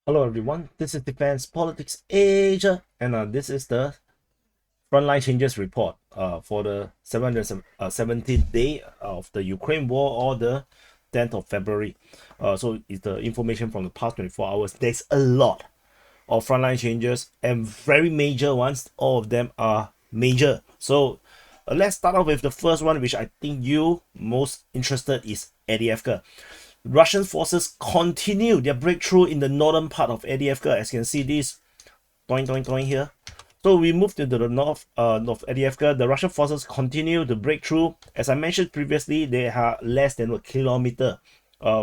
Hello everyone, this is Defense Politics Asia, and this is the Frontline Changes report for the 717th day of the Ukraine war, or the 10th of February. So it's the information from the past 24 hours. There's a lot of frontline changes and very major ones. All of them are major. So let's start off with the first one, which I think you most interested is Avdiivka. Russian forces continue their breakthrough in the northern part of Avdiivka. As you can see, this doing here. So we moved into the north of Avdiivka. The Russian forces continue to break through. As I mentioned previously, they are less than a kilometer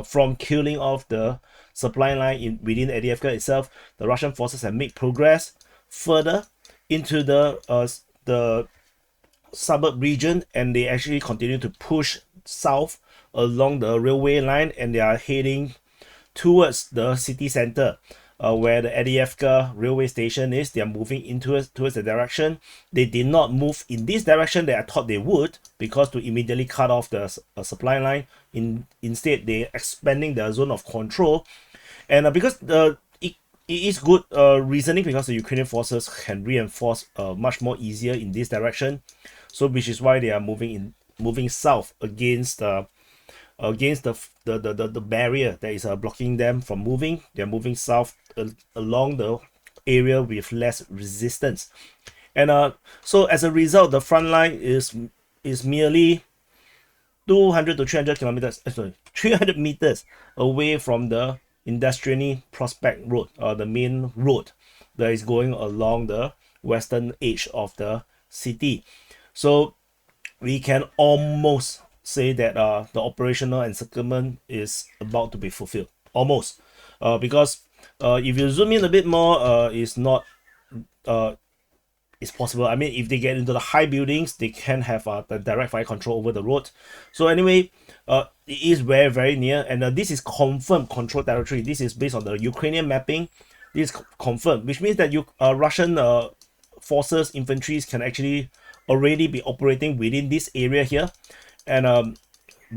from killing off the supply line within Avdiivka itself. The Russian forces have made progress further into the suburb region, and they actually continue to push south along the railway line, and they are heading towards the city center, where the Avdiivka railway station is. They are moving towards the direction. They did not move in this direction that I thought they would, because to immediately cut off the supply line. Instead, they are expanding their zone of control, and because it is good reasoning, because the Ukrainian forces can reinforce much more easier in this direction. So which is why they are moving south against the barrier that is blocking them from moving. They're moving south along the area with less resistance, and so as a result, the front line is merely 200 to 300 kilometers, 300 meters away from the Industrial Prospect Road, the main road that is going along the western edge of the city. So we can almost say that the operational encirclement is about to be fulfilled, almost, because if you zoom in a bit more, it's not it's possible. I mean, if they get into the high buildings, they can have the direct fire control over the road. So anyway, it is very, very near, and this is confirmed control territory. This is based on the Ukrainian mapping. This is confirmed, which means that Russian forces, infantries can actually already be operating within this area here, and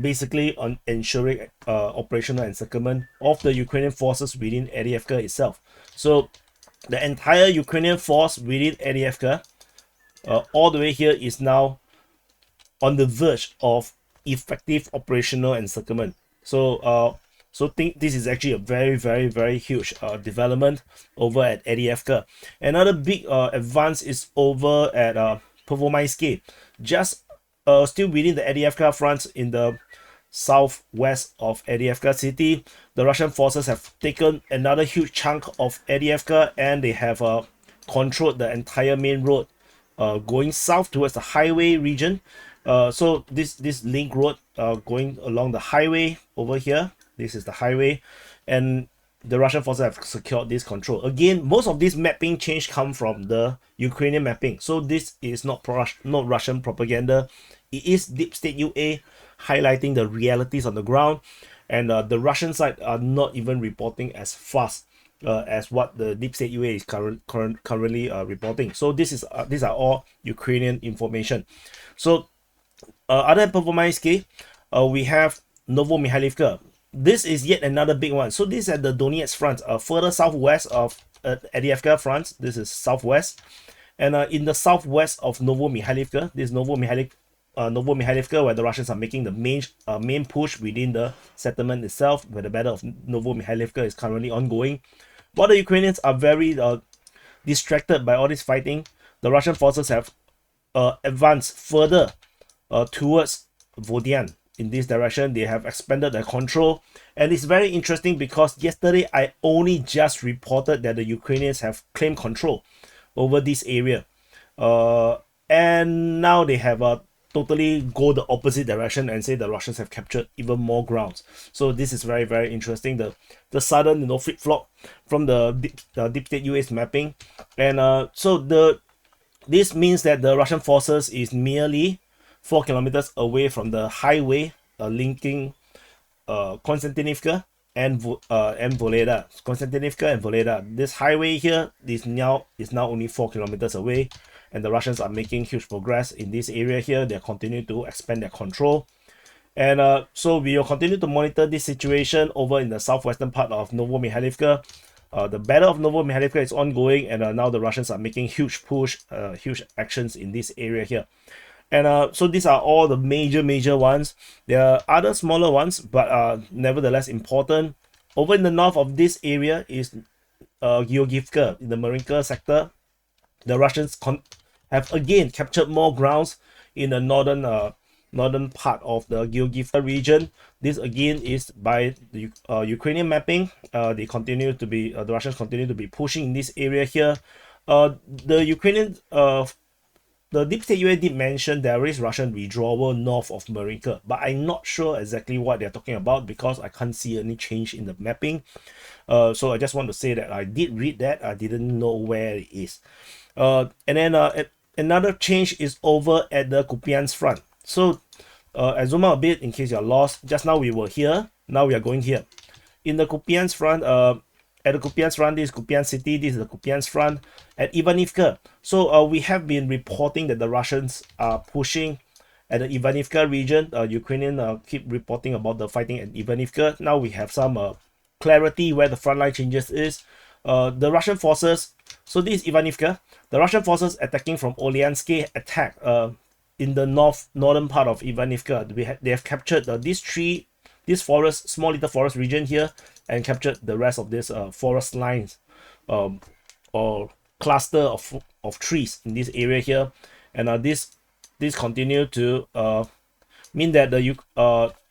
basically on ensuring operational encirclement of the Ukrainian forces within Avdiivka itself. So the entire Ukrainian force within Avdiivka, all the way here, is now on the verge of effective operational encirclement. So think this is actually a very, very, very huge development over at Avdiivka. Another big advance is over at Pervomaiske, just still within the Avdiivka front in the southwest of Avdiivka city. The Russian forces have taken another huge chunk of Avdiivka, and they have controlled the entire main road going south towards the highway region. So this link road going along the highway over here, this is the highway, and the Russian forces have secured this control. Again, most of this mapping change come from the Ukrainian mapping, so this is not Russian propaganda. It is Deep State UA highlighting the realities on the ground, and the Russian side are not even reporting as fast as what the Deep State UA is currently reporting. So these are all Ukrainian information. So other than Pervomaiske, we have Novomykhailivka. This is yet another big one. So this is at the Donetsk front, further southwest of Avdiivka front. This is southwest, and in the southwest of Novomykhailivka, this Novomykhailivka, where the Russians are making the main push within the settlement itself, where the battle of Novomykhailivka is currently ongoing. While the Ukrainians are very distracted by all this fighting, the Russian forces have advanced further towards Novovodyane. In this direction, they have expanded their control, and it's very interesting because yesterday I only just reported that the Ukrainians have claimed control over this area, and now they have totally go the opposite direction and say the Russians have captured even more grounds. So this is very, very interesting. The sudden flip-flop from the Deep State UA's mapping, and this means that the Russian forces is merely 4 kilometers away from the highway linking Konstantinivka and Voleda. Konstantinivka and Voleda. This highway here is now only 4 kilometers away, and the Russians are making huge progress in this area here. They continue to expand their control, and so we will continue to monitor this situation over in the southwestern part of Novomykhailivka. The Battle of Novomykhailivka is ongoing, and now the Russians are making huge huge actions in this area here. And so these are all the major ones. There are other smaller ones, but nevertheless important. Over in the north of this area is Heorhiivka in the Marinka sector. The Russians have again captured more grounds in the northern part of the Heorhiivka region. This again is by the Ukrainian mapping. The Russians continue to be pushing in this area here. The Ukrainian the deep state UA did mention there is Russian withdrawal north of Marinka, but I'm not sure exactly what they're talking about because I can't see any change in the mapping. So I just want to say that I did read that. I didn't know where it is. And then another change is over at the Kupiansk front. So I zoom out a bit in case you're lost. Just now we were here. Now we are going here. In the Kupiansk front, at the Kupiansk front, this is Kupiansk city, this is the Kupiansk front. At Ivanivka, so we have been reporting that the Russians are pushing at the Ivanivka region. Ukrainian keep reporting about the fighting at Ivanivka. Now we have some clarity where the frontline changes is. The Russian forces, so this is Ivanivka, the Russian forces attacking from Olyanske attack in the northern part of Ivanivka. They have captured this forest, small little forest region here, and captured the rest of this forest lines or cluster of trees in this area here. And this continue to mean that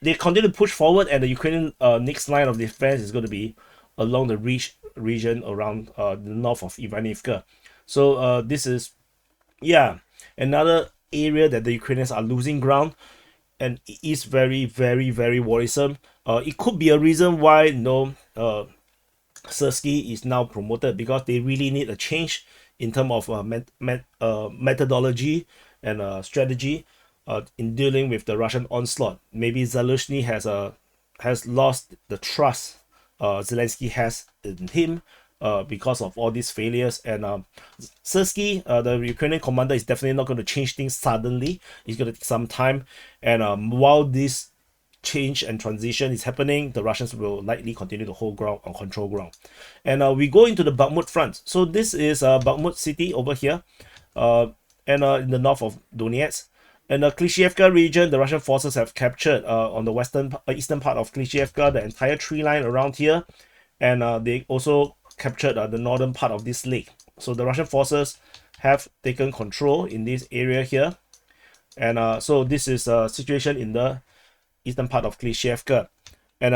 they continue to push forward, and the Ukrainian next line of defense is going to be along the region around the north of Ivanivka. So this is another area that the Ukrainians are losing ground, and it is very worrisome. It could be a reason why Syrskyi is now promoted, because they really need a change in terms of methodology and strategy in dealing with the Russian onslaught. Maybe Zaluzhny has lost the trust Zelensky has in him because of all these failures. And Syrskyi, the Ukrainian commander, is definitely not going to change things suddenly. It's going to take some time. And while this change and transition is happening, the Russians will likely continue to hold ground or control ground. And we go into the Bakhmut front. So this is Bakhmut city over here, and in the north of Donetsk. In the Klishchiivka region, the Russian forces have captured on the eastern part of Klishchiivka the entire tree line around here, and they also captured the northern part of this lake. So the Russian forces have taken control in this area here, and so this is a situation in the eastern part of Klishchiivka. And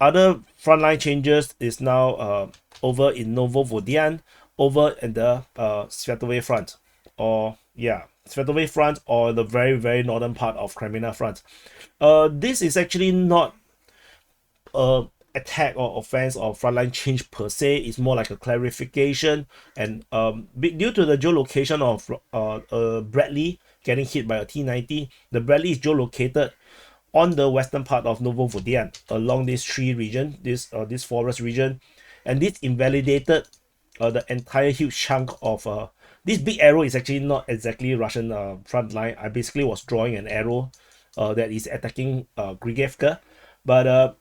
other frontline changes is now over in Novovodyane, over at the Svetove front, Svetove front, or the very northern part of Crimea front. This is actually not attack or offense or frontline change per se. It's more like a clarification, and due to the geolocation of Bradley getting hit by a T-90, the Bradley is geolocated on the western part of Novovodyane along this tree region, this forest region, and this invalidated the entire huge chunk of this big arrow is actually not exactly Russian front line. I basically was drawing an arrow that is attacking Grigevka, but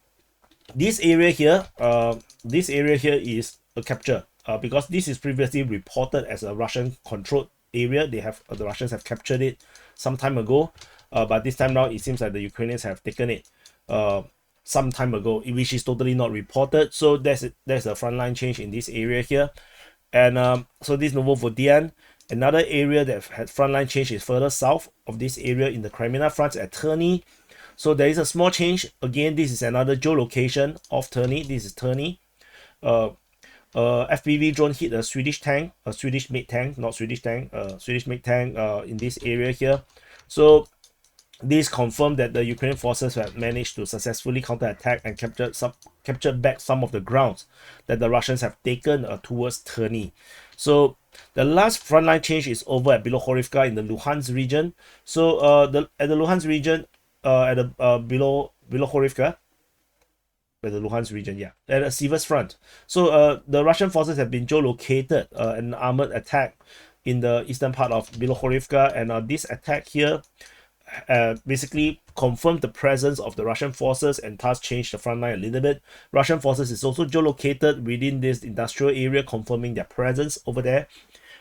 this area here is a capture because this is previously reported as a Russian controlled area. The Russians have captured it some time ago, but this time now it seems like the Ukrainians have taken it some time ago, which is totally not reported. So there's a frontline change in this area here. And so this Novovodyane, another area that had frontline change is further south of this area in the Crimea front at Terny. So there is a small change. Again, this is another geolocation of Terny. This is Terny. FPV drone hit a Swedish tank, a Swedish made tank, not Swedish tank, Swedish made tank in this area here. So this confirmed that the Ukrainian forces have managed to successfully counterattack and captured back some of the grounds that the Russians have taken towards Terny. So the last frontline change is over at Bilohorivka in the Luhansk region. So at the Luhansk region, at the Bilohorivka, at the Luhansk region, at the Sivas front. So the Russian forces have been geolocated an armored attack in the eastern part of Bilohorivka, and this attack here basically confirmed the presence of the Russian forces and thus changed the front line a little bit. Russian forces is also geolocated within this industrial area, confirming their presence over there.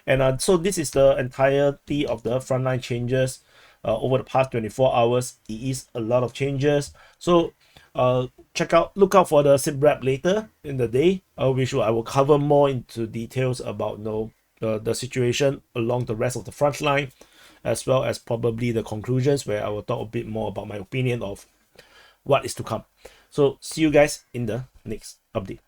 And so this is the entirety of the frontline changes over the past 24 hours. It is a lot of changes. So look out for the SITREP later in the day, which I will cover more into details about the situation along the rest of the front line, as well as probably the conclusions, where I will talk a bit more about my opinion of what is to come. So see you guys in the next update.